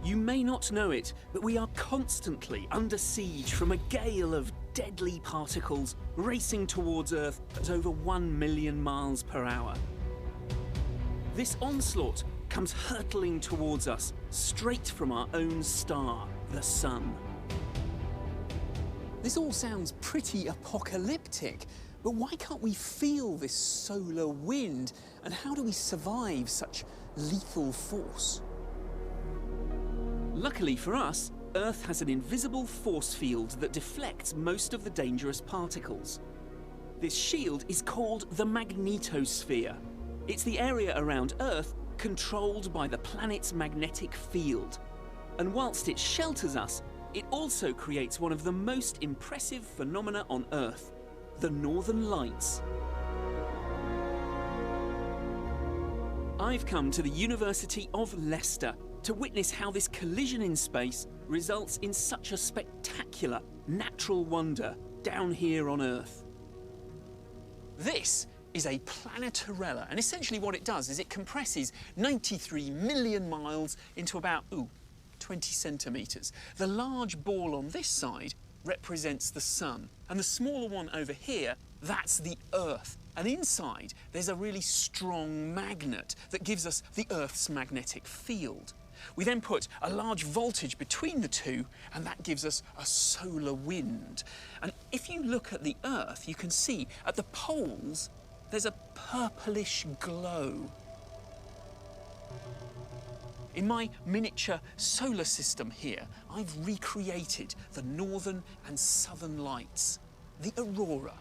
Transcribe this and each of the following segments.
You may not know it, but we are constantly under siege from a gale of deadly particles racing towards Earth at over 1 million miles per hour. This onslaught comes hurtling towards us, straight from our own star, the Sun. This all sounds pretty apocalyptic, but why can't we feel this solar wind? And how do we survive such lethal force? Luckily for us, Earth has an invisible force field that deflects most of the dangerous particles. This shield is called the magnetosphere. It's the area around Earth controlled by the planet's magnetic field. And whilst it shelters us, it also creates one of the most impressive phenomena on Earth, the Northern Lights. I've come to the University of Leicester to witness how this collision in space results in such a spectacular natural wonder down here on Earth. This is a planetarella, and essentially what it does is it compresses 93 million miles into about 20 centimetres. The large ball on this side represents the Sun, and the smaller one over here, that's the Earth. And inside, there's a really strong magnet that gives us the Earth's magnetic field. We then put a large voltage between the two, and that gives us a solar wind. And if you look at the Earth, you can see at the poles, there's a purplish glow. In my miniature solar system here, I've recreated the northern and southern lights, the aurora.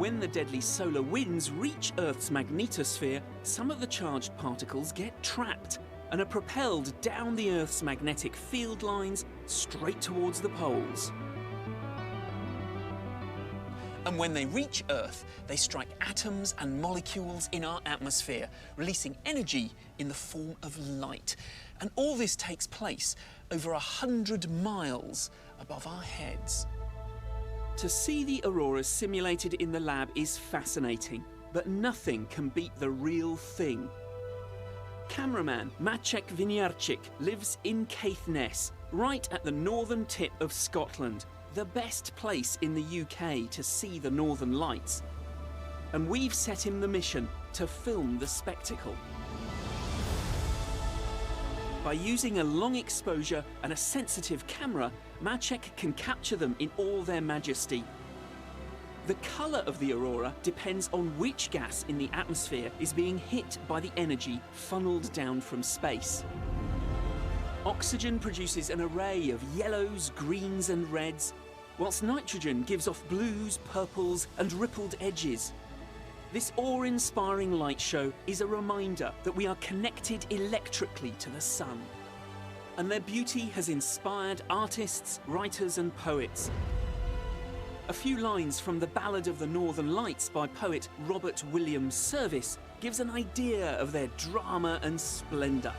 When the deadly solar winds reach Earth's magnetosphere, some of the charged particles get trapped and are propelled down the Earth's magnetic field lines straight towards the poles. And when they reach Earth, they strike atoms and molecules in our atmosphere, releasing energy in the form of light. And all this takes place over 100 miles above our heads. To see the auroras simulated in the lab is fascinating, but nothing can beat the real thing. Cameraman Maciek Winiarczyk lives in Caithness, right at the northern tip of Scotland, the best place in the UK to see the Northern Lights. And we've set him the mission to film the spectacle. By using a long exposure and a sensitive camera, Maciek can capture them in all their majesty. The colour of the aurora depends on which gas in the atmosphere is being hit by the energy funneled down from space. Oxygen produces an array of yellows, greens and reds, whilst nitrogen gives off blues, purples and rippled edges. This awe-inspiring light show is a reminder that we are connected electrically to the sun. And their beauty has inspired artists, writers and poets. A few lines from the Ballad of the Northern Lights by poet Robert Williams Service gives an idea of their drama and splendour.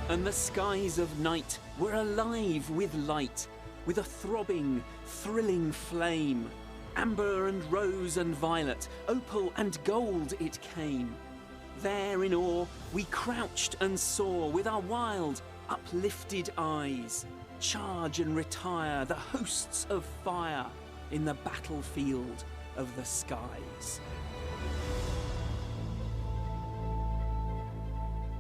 And the skies of night were alive with light, with a throbbing, thrilling flame. Amber and rose and violet, opal and gold it came. There in awe we crouched and saw with our wild, uplifted eyes charge and retire the hosts of fire in the battlefield of the skies.